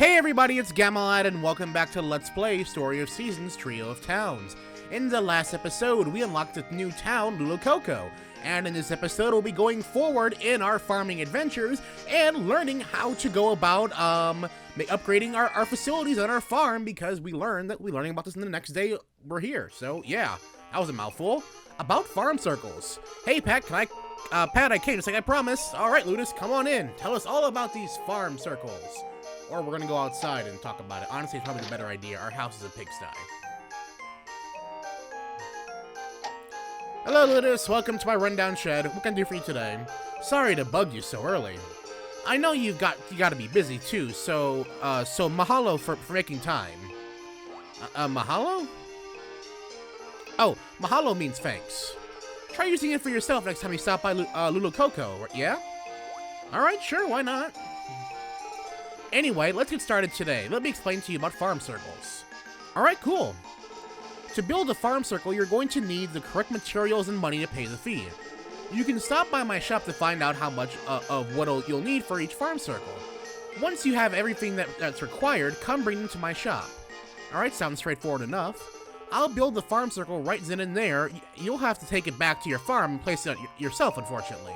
Hey everybody, it's Gamalad and welcome back to Let's Play Story of Seasons Trio of Towns. In the last episode, we unlocked a new town, Lulucoco, and in this episode we'll be going forward in our farming adventures and learning how to go about upgrading our facilities on our farm, because we're learning about this in the next day we're here. So yeah, that was a mouthful. About farm circles. Hey Pat, Pat, I came just like I promised. Alright Ludus, come on in. Tell us all about these farm circles. Or we're gonna go outside and talk about it. Honestly, it's probably the better idea. Our house is a pigsty. Hello, Ludus. Welcome to my rundown shed. What can I do for you today? Sorry to bug you so early. I know you gotta be busy too. So mahalo for making time. Mahalo? Oh, mahalo means thanks. Try using it for yourself next time you stop by Lulucoco. Yeah? All right, sure. Why not? Anyway, let's get started today. Let me explain to you about farm circles. Alright, cool. To build a farm circle, you're going to need the correct materials and money to pay the fee. You can stop by my shop to find out how much of what you'll need for each farm circle. Once you have everything that's required, come bring them to my shop. Alright, sounds straightforward enough. I'll build the farm circle right then and there. You'll have to take it back to your farm and place it yourself, unfortunately.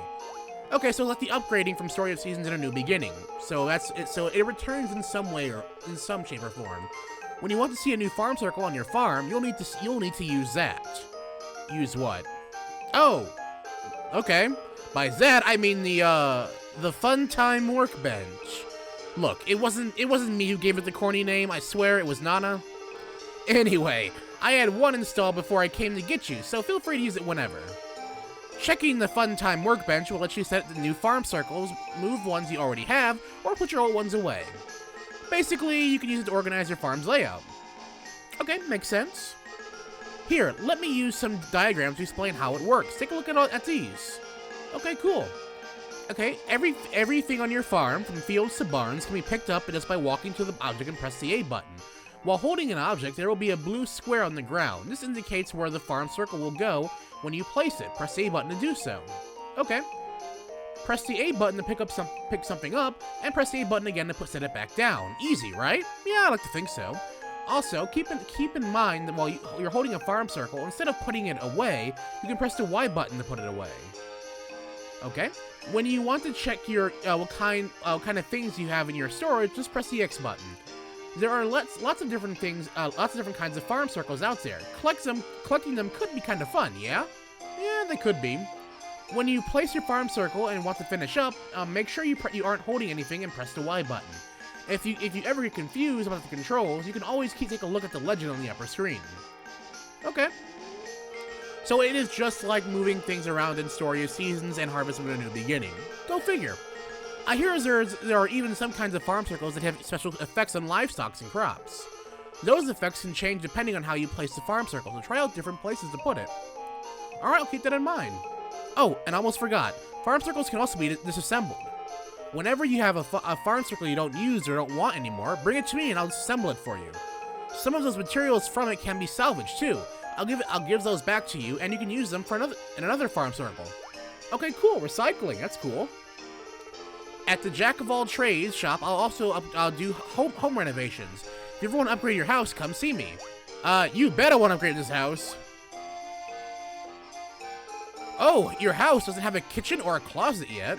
Okay, so like the upgrading from Story of Seasons in a New Beginning. So that's it. So it returns in some way or in some shape or form. When you want to see a new farm circle on your farm, you'll need to use that. Use what? Oh, okay. By that I mean the Fun Time Workbench. Look, it wasn't me who gave it the corny name. I swear it was Nana. Anyway, I had one installed before I came to get you, so feel free to use it whenever. Checking the Fun Time Workbench will let you set the new farm circles, move ones you already have, or put your old ones away. Basically, you can use it to organize your farm's layout. Okay, makes sense. Here, let me use some diagrams to explain how it works. Take a look at these. Okay, cool. Okay, everything on your farm, from fields to barns, can be picked up just by walking to the object and press the A button. While holding an object, there will be a blue square on the ground. This indicates where the farm circle will go when you place it. Press the A button to do so. Okay. Press the A button to pick something up, and press the A button again to set it back down. Easy, right? Yeah, I like to think so. Also, keep in mind that while you're holding a farm circle, instead of putting it away, you can press the Y button to put it away. Okay. When you want to check your what kind of things you have in your storage, just press the X button. There are lots of different things, lots of different kinds of farm circles out there. Collecting them could be kind of fun, yeah? Yeah, they could be. When you place your farm circle and want to finish up, make sure you aren't holding anything and press the Y button. If you ever get confused about the controls, you can always take a look at the legend on the upper screen. Okay. So it is just like moving things around in Story of Seasons and Harvest Moon: A New Beginning. Go figure. I hear there are even some kinds of farm circles that have special effects on livestock and crops. Those effects can change depending on how you place the farm circle, so try out different places to put it. Alright, I'll keep that in mind. Oh, and I almost forgot, farm circles can also be disassembled. Whenever you have a farm circle you don't use or don't want anymore, bring it to me and I'll disassemble it for you. Some of those materials from it can be salvaged too. I'll give those back to you, and you can use them for another farm circle. Okay, cool, recycling, that's cool. At the Jack of All Trades shop, I'll also do home renovations. If you ever want to upgrade your house, come see me. You bet I want to upgrade this house. Oh, your house doesn't have a kitchen or a closet yet.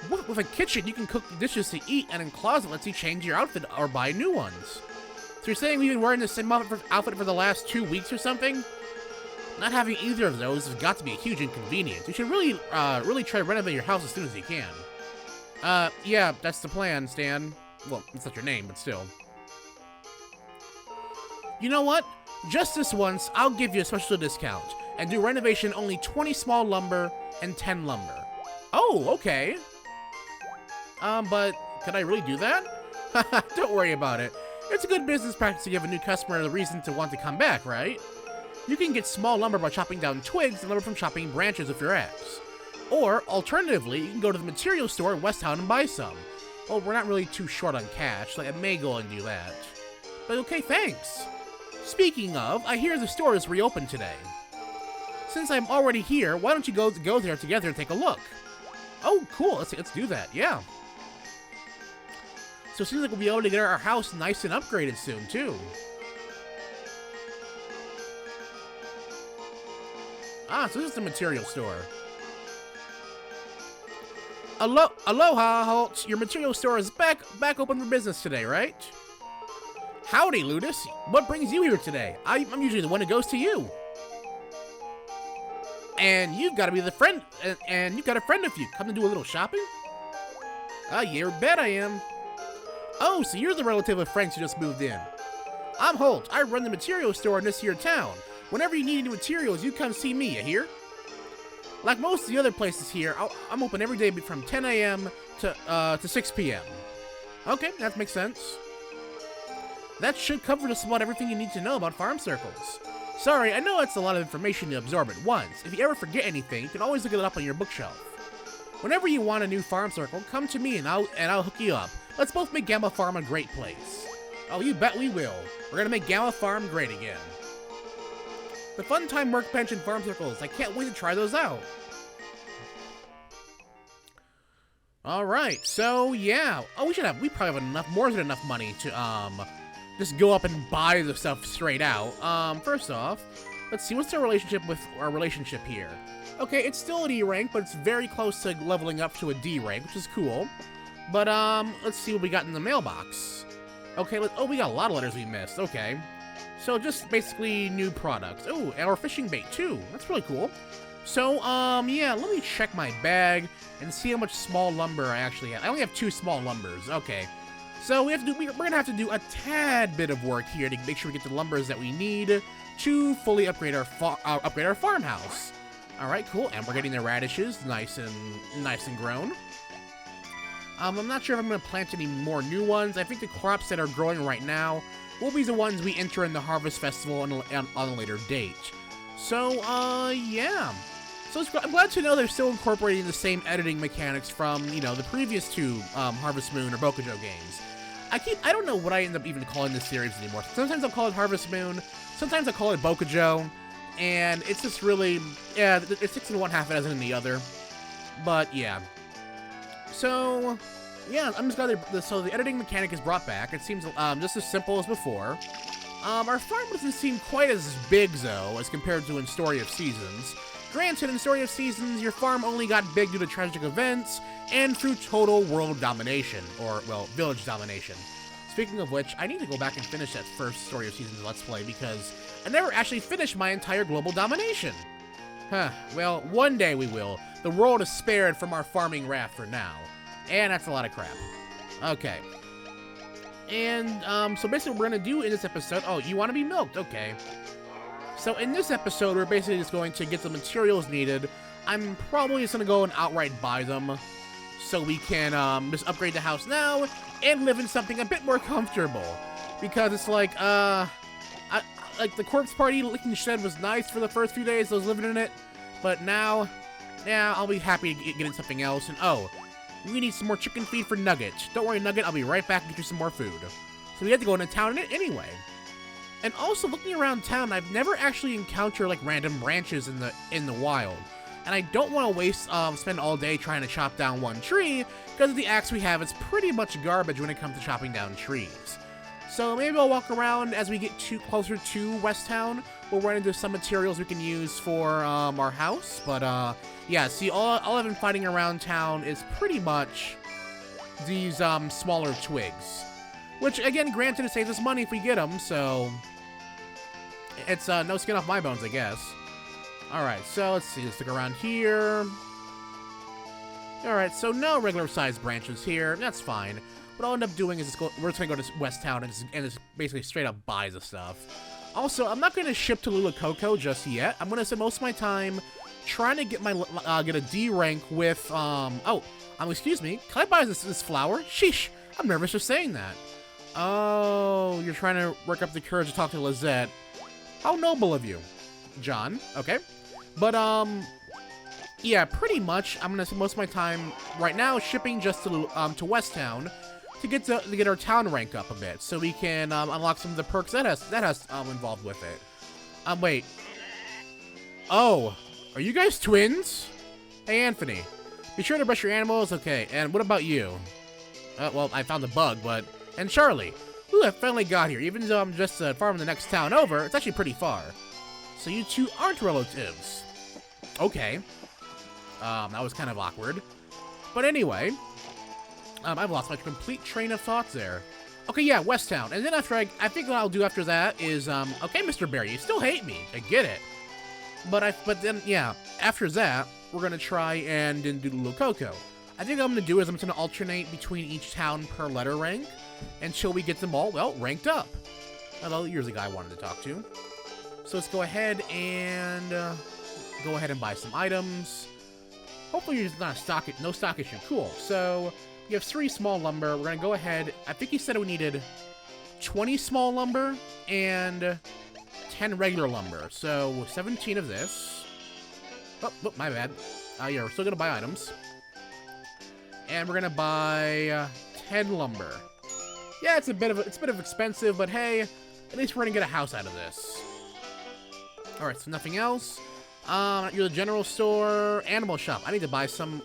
With a kitchen, you can cook dishes to eat, and a closet lets you change your outfit or buy new ones. So you're saying we've been wearing the same outfit for the last 2 weeks or something? Not having either of those has got to be a huge inconvenience. You should really try to renovate your house as soon as you can. Yeah, that's the plan, Stan. Well, it's not your name, but still. You know what? Just this once, I'll give you a special discount, and do renovation only 20 small lumber and 10 lumber. Oh, okay. But could I really do that? Don't worry about it. It's a good business practice to give a new customer a reason to want to come back, right? You can get small lumber by chopping down twigs and lumber from chopping branches with your axe. Or, alternatively, you can go to the material store in West Town and buy some. Well, we're not really too short on cash, so I may go and do that. But okay, thanks. Speaking of, I hear the store is reopened today. Since I'm already here, why don't you go there together and take a look? Oh, cool, let's do that, yeah. So it seems like we'll be able to get our house nice and upgraded soon, too. Ah, so this is the material store. Aloha, Holt. Your material store is back open for business today, right? Howdy, Ludus. What brings you here today? I'm usually the one who goes to you. And you've got to be the friend, and you've got a friend with you. Come to do a little shopping? You bet I am. Oh, so you're the relative of Franks who just moved in. I'm Holt. I run the material store in this here town. Whenever you need any materials, you come see me, you hear? Like most of the other places here, I'm open every day from 10 a.m. to 6 p.m. Okay, that makes sense. That should cover just about everything you need to know about farm circles. Sorry, I know that's a lot of information to absorb at once. If you ever forget anything, you can always look it up on your bookshelf. Whenever you want a new farm circle, come to me and I'll hook you up. Let's both make Gamma Farm a great place. Oh, you bet we will. We're gonna make Gamma Farm great again. The Fun Time Workbench and Farm Circles. I can't wait to try those out. Alright, so yeah. Oh, we probably have more than enough money to just go up and buy the stuff straight out. First off, let's see, what's our relationship here? Okay, it's still an E rank, but it's very close to leveling up to a D rank, which is cool. But let's see what we got in the mailbox. Okay, we got a lot of letters we missed. Okay. So just basically new products. Oh, and our fishing bait too. That's really cool. So, yeah, let me check my bag and see how much small lumber I actually have. I only have 2 small lumbers. Okay. So we're gonna have to do a tad bit of work here to make sure we get the lumbers that we need to fully upgrade our farmhouse. All right, cool. And we're getting the radishes nice and grown. I'm not sure if I'm gonna plant any more new ones. I think the crops that are growing right now will be the ones we enter in the Harvest Festival on a later date. So, yeah. So I'm glad to know they're still incorporating the same editing mechanics from, the previous 2 Harvest Moon or Bokujo games. I don't know what I end up even calling this series anymore. Sometimes I'll call it Harvest Moon, sometimes I'll call it Bokujo, and it's just really, yeah, it's 6 in one, half a dozen in the other. But, yeah. So, yeah, I'm just glad so the editing mechanic is brought back. It seems just as simple as before. Our farm doesn't seem quite as big, though, as compared to in Story of Seasons. Granted, in Story of Seasons, your farm only got big due to tragic events and through total world domination, or, well, village domination. Speaking of which, I need to go back and finish that first Story of Seasons Let's Play because I never actually finished my entire global domination. Huh, well, one day we will. The world is spared from our farming wrath for now. And that's a lot of crap. Okay. And, so basically what we're gonna do in this episode... Oh, you want to be milked? Okay. So in this episode, we're basically just going to get the materials needed. I'm probably just gonna go and outright buy them. So we can, just upgrade the house now and live in something a bit more comfortable. Because it's like, like the corpse party licking shed was nice for the first few days I was living in it. But now, yeah, I'll be happy getting something else. And oh, we need some more chicken feed for Nugget. Don't worry, Nugget, I'll be right back and get you some more food. So we had to go into town anyway. And also, looking around town, I've never actually encountered, like, random branches in the wild. And I don't want to spend all day trying to chop down one tree, because the axe we have is pretty much garbage when it comes to chopping down trees. So maybe I'll walk around as we get closer to West Town. We'll run into some materials we can use for our house. But yeah, see, all I've been finding around town is pretty much these smaller twigs. Which, again, granted, it saves us money if we get them, so it's no skin off my bones, I guess. Alright, so let's see, let's look around here. Alright, so no regular-sized branches here. That's fine. What I'll end up doing is we're just gonna go to West Town and just basically straight up buy the stuff. Also, I'm not gonna ship to Lulacoco just yet. I'm gonna spend most of my time trying to get get a D rank with excuse me. Can I buy this flower? Sheesh, I'm nervous just saying that. Oh, you're trying to work up the courage to talk to Lizette. How noble of you, John. Okay, but yeah, pretty much. I'm gonna spend most of my time right now shipping just to West Town to get our town rank up a bit, so we can unlock some of the perks that has involved with it. Wait. Oh, are you guys twins? Hey, Anthony. Be sure to brush your animals. Okay, and what about you? Well, I found the bug, but... And Charlie. Ooh, I finally got here. Even though I'm just farming the next town over, it's actually pretty far. So you two aren't relatives. Okay. That was kind of awkward. But anyway, I've lost my complete train of thoughts there. Okay, yeah, West Town. And then after I think what I'll do after that is, okay, Mr. Bear, you still hate me. I get it. But then, yeah, after that, we're gonna try and do Lulu Coco. I think what I'm gonna do is I'm gonna alternate between each town per letter rank until we get them all, well, ranked up. Well, here's the guy I wanted to talk to. So let's go ahead and buy some items. Hopefully there's not no stock issue. Cool. So we have 3 small lumber. We're gonna go ahead. I think he said we needed 20 small lumber and 10 regular lumber. So 17 of this. Oh, my bad. Yeah, we're still gonna buy items. And we're gonna buy 10 lumber. Yeah, it's a bit of expensive, but hey, at least we're gonna get a house out of this. All right, so nothing else. You're the general store, animal shop. I need to buy some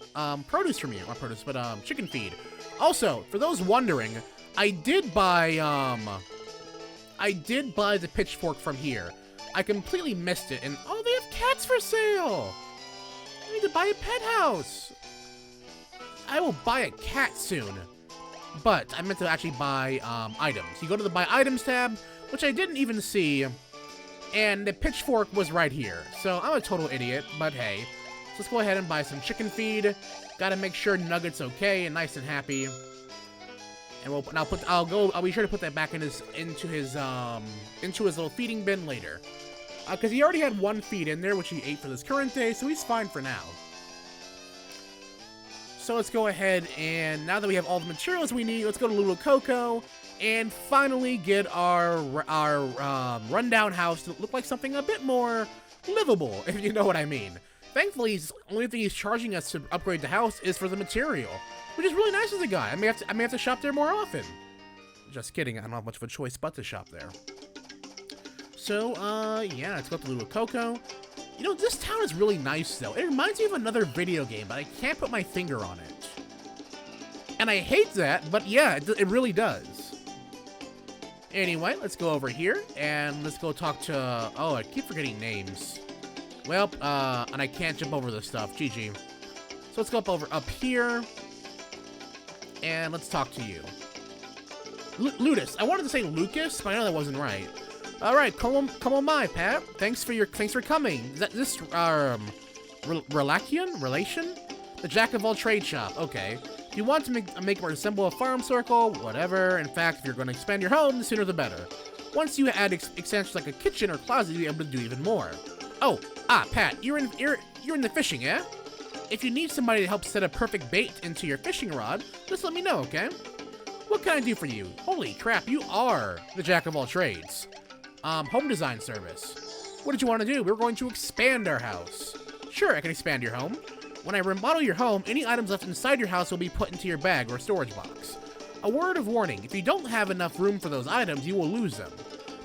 produce from you. Not produce, but chicken feed. Also, for those wondering, I did buy the pitchfork from here. I completely missed it, and oh, they have cats for sale. I need to buy a pet house. I will buy a cat soon. But I meant to actually buy items. You go to the buy items tab, which I didn't even see, and the pitchfork was right here. So I'm a total idiot, but hey. So let's go ahead and buy some chicken feed. Gotta make sure Nugget's okay and nice and happy. And I'll be sure to put that back into his little feeding bin later. Because he already had 1 feed in there, which he ate for this current day, so he's fine for now. So let's go ahead and, now that we have all the materials we need, let's go to Lulu Coco and finally get our rundown house to look like something a bit more livable, if you know what I mean. Thankfully, the only thing he's charging us to upgrade the house is for the material, which is really nice of the guy. I may have to shop there more often. Just kidding, I don't have much of a choice but to shop there. So, yeah, let's go to Lulu Coco. You know, this town is really nice, though. It reminds me of another video game, but I can't put my finger on it. And I hate that, but yeah, it really does. Anyway, let's go over here, and let's go talk to... Oh, I keep forgetting names. Well, and I can't jump over this stuff. GG. So let's go up here, and let's talk to you. Ludus. I wanted to say Lucas, but I know that wasn't right. All right, come on by, Pat. Thanks for coming. Is that this relation? The Jack of all trade shop. Okay. If you want to make or assemble a farm circle, whatever. In fact, if you're going to expand your home, the sooner the better. Once you add extensions like a kitchen or closet, you'll be able to do even more. Oh, Pat, you're in the fishing, yeah? If you need somebody to help set a perfect bait into your fishing rod, just let me know, okay? What can I do for you? Holy crap, you are the Jack of all trades. Home design service. What did you want to do? We're going to expand our house. Sure, I can expand your home. When I remodel your home, any items left inside your house will be put into your bag or storage box. A word of warning, if you don't have enough room for those items, you will lose them.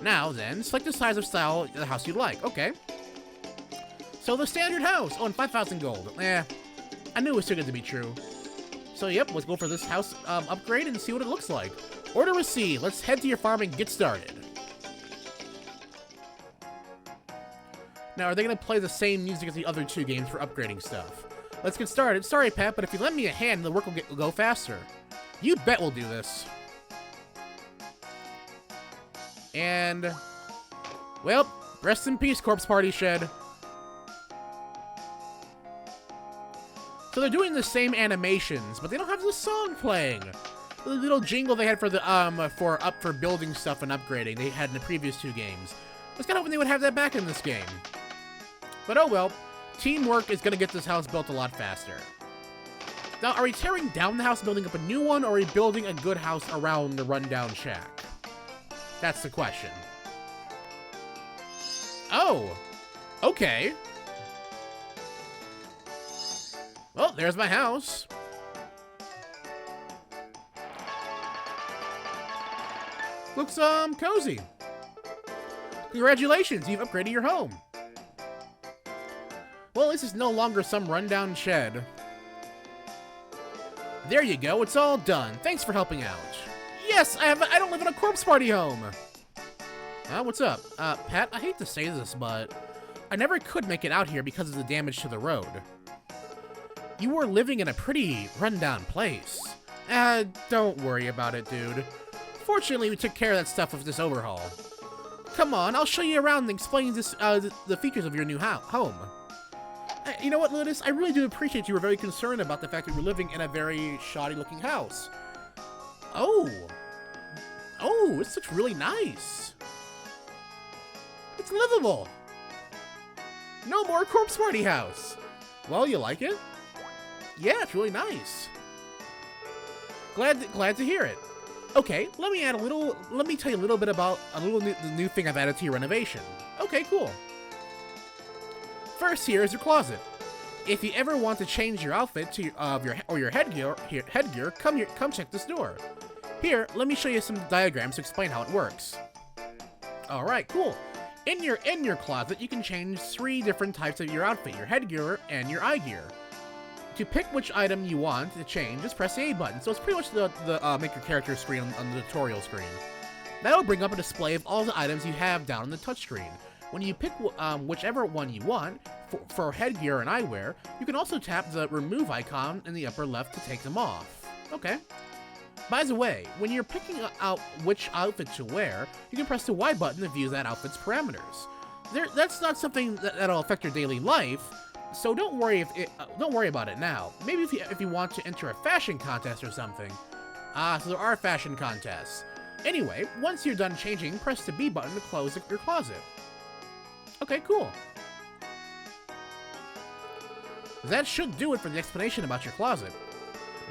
Now then, select the size of style of the house you'd like. Okay. So the standard house. Oh, and 5,000 gold. I knew it was too good to be true. So yep, let's go for this house upgrade and see what it looks like. Order received. Let's head to your farm and get started. Now, are they going to play the same music as the other 2 games for upgrading stuff? Let's get started. Sorry, Pat, but if you lend me a hand, the work will go faster. You bet we'll do this. And, well, rest in peace, Corpse Party Shed. So they're doing the same animations, but they don't have the song playing. The little jingle they had for the for building stuff and upgrading they had in the previous 2 games. I was kind of hoping they would have that back in this game. But oh well, teamwork is going to get this house built a lot faster. Now, are we tearing down the house and building up a new one, or are we building a good house around the rundown shack? That's the question. Oh, okay. Well, there's my house. Looks, cozy. Congratulations, you've upgraded your home. Well, this is no longer some rundown shed. There you go, it's all done. Thanks for helping out. Yes, I don't live in a corpse party home. What's up? Pat, I hate to say this, but I never could make it out here because of the damage to the road. You were living in a pretty rundown place. Don't worry about it, dude. Fortunately, we took care of that stuff with this overhaul. Come on, I'll show you around and explain this, the features of your new home. You know what, Lotus? I really do appreciate you were very concerned about the fact that you're living in a very shoddy-looking house. Oh, this looks really nice. It's livable. No more corpse party house. Well, you like it? Yeah, it's really nice. Glad to hear it. Okay, let me tell you a little bit about the new thing I've added to your renovation. Okay, cool. First, here is your closet. If you ever want to change your outfit to your headgear, come check this door. Here, let me show you some diagrams to explain how it works. All right, cool. In your closet, you can change 3 different types of your outfit: your headgear and your eye gear. To pick which item you want to change, just press the A button. So it's pretty much the make your character screen on the tutorial screen. That'll bring up a display of all the items you have down on the touchscreen. When you pick whichever one you want for headgear and eyewear, you can also tap the remove icon in the upper left to take them off. Okay. By the way, when you're picking out which outfit to wear, you can press the Y button to view that outfit's parameters. That's not something that'll affect your daily life, so don't worry about it now. Maybe if you want to enter a fashion contest or something. So there are fashion contests. Anyway, once you're done changing, press the B button to close your closet. Okay, cool. That should do it for the explanation about your closet.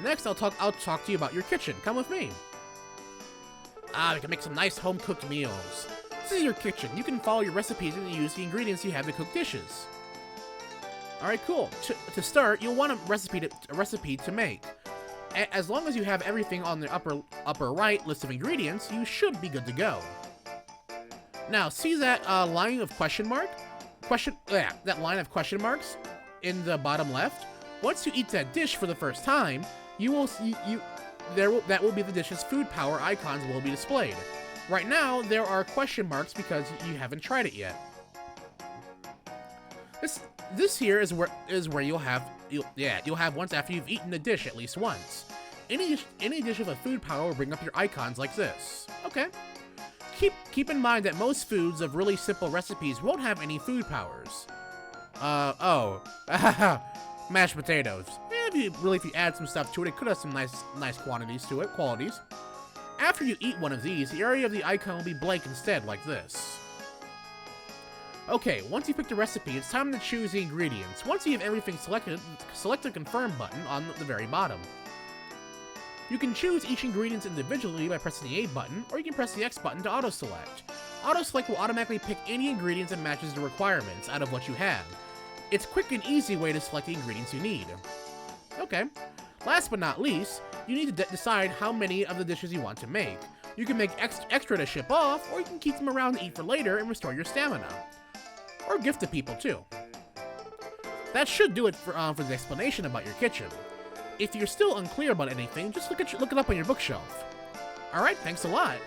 Next, I'll talk to you about your kitchen. Come with me. We can make some nice home-cooked meals. This is your kitchen. You can follow your recipes and use the ingredients you have to cook dishes. Alright, cool. To start, you'll want a recipe to make. As long as you have everything on the upper right list of ingredients, you should be good to go. Now, see that line of question mark? That line of question marks in the bottom left? Once you eat that dish for the first time, that will be the dish's food power icons will be displayed. Right now, there are question marks because you haven't tried it yet. This here is where you'll have once after you've eaten the dish at least once. Any dish with a food power will bring up your icons like this. Okay. Keep in mind that most foods of really simple recipes won't have any food powers. Mashed potatoes. If you add some stuff to it, it could have some nice qualities. After you eat one of these, the area of the icon will be blank instead, like this. Okay, once you pick the recipe, it's time to choose the ingredients. Once you have everything selected, select the confirm button on the very bottom. You can choose each ingredient individually by pressing the A button, or you can press the X button to auto-select. Auto-select will automatically pick any ingredients that matches the requirements out of what you have. It's a quick and easy way to select the ingredients you need. Okay. Last but not least, you need to decide how many of the dishes you want to make. You can make extra to ship off, or you can keep them around to eat for later and restore your stamina. Or gift to people, too. That should do it for the explanation about your kitchen. If you're still unclear about anything, just look it up on your bookshelf. Alright, thanks a lot.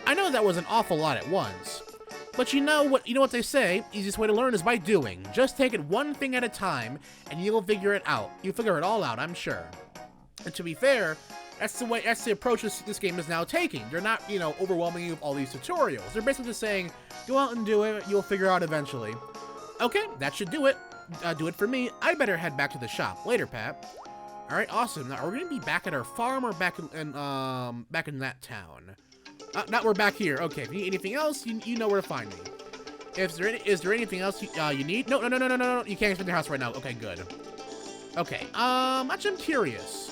I know that was an awful lot at once. But you know what they say, easiest way to learn is by doing. Just take it one thing at a time, and you'll figure it out. You'll figure it all out, I'm sure. And to be fair, that's the approach this game is now taking. They're not, overwhelming you with all these tutorials. They're basically just saying, go out and do it, you'll figure out eventually. Okay, that should do it. Do it for me. I better head back to the shop. Later, Pat. Alright, awesome. Now, are we gonna be back at our farm or back in that town? We're back here. Okay, if you need anything else, you know where to find me. Is there anything else you need? No. You can't expand your house right now. Okay, good. Okay, actually, I'm curious.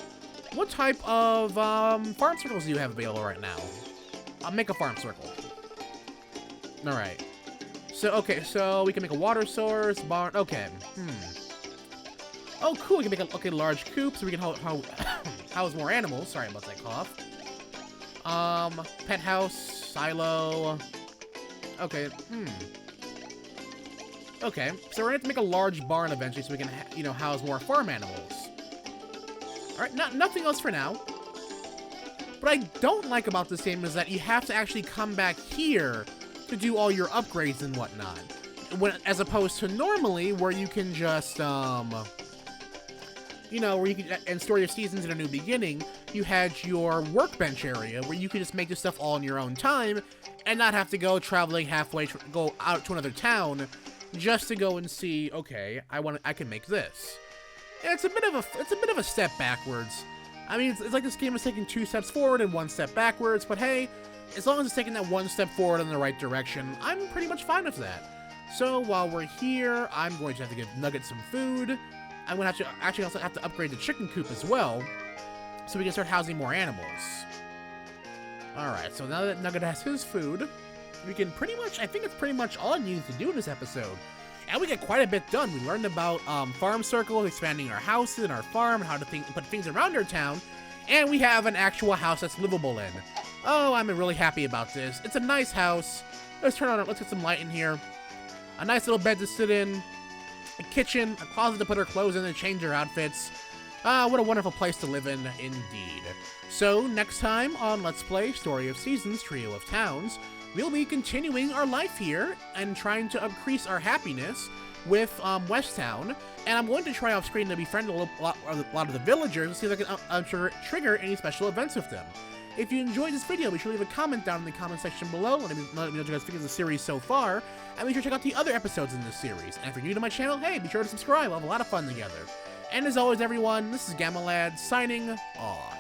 What type of, farm circles do you have available right now? I'll make a farm circle. Alright. So we can make a water source, barn, okay. Oh, cool, we can make a large coop so we can house more animals. Sorry about that cough. Pet house, silo. Okay, Okay, so we're gonna have to make a large barn eventually so we can, house more farm animals. Alright, nothing else for now. What I don't like about this game is that you have to actually come back here to do all your upgrades and whatnot. As opposed to normally, where you can just, you know, where you can, in Story of Seasons in A New Beginning, you had your workbench area where you could just make this stuff all in your own time and not have to go traveling halfway, go out to another town just to go and see, okay, I can make this. And it's a bit of a step backwards. I mean, it's like this game is taking 2 steps forward and 1 step backwards, but hey, as long as it's taking that 1 step forward in the right direction, I'm pretty much fine with that. So while we're here, I'm going to have to give Nugget some food. I'm going to actually also have to upgrade the chicken coop as well, so we can start housing more animals. Alright, so now that Nugget has his food, we can pretty much, I think it's pretty much all I need to do in this episode. And we get quite a bit done. We learned about farm circles, expanding our houses and our farm, and how to put things around our town, and we have an actual house that's livable in. Oh, I'm really happy about this. It's a nice house. Let's get some light in here. A nice little bed to sit in, a kitchen, a closet to put our clothes in and change our outfits. What a wonderful place to live in, indeed. So, next time on Let's Play Story of Seasons Trio of Towns, we'll be continuing our life here and trying to increase our happiness with West Town. And I'm going to try off screen to befriend a lot of the villagers and see if I can trigger any special events with them. If you enjoyed this video, be sure to leave a comment down in the comment section below. Let me know what you guys think of the series so far. And be sure to check out the other episodes in this series. And if you're new to my channel, hey, be sure to subscribe. We'll have a lot of fun together. And as always, everyone, this is Gamalad signing off.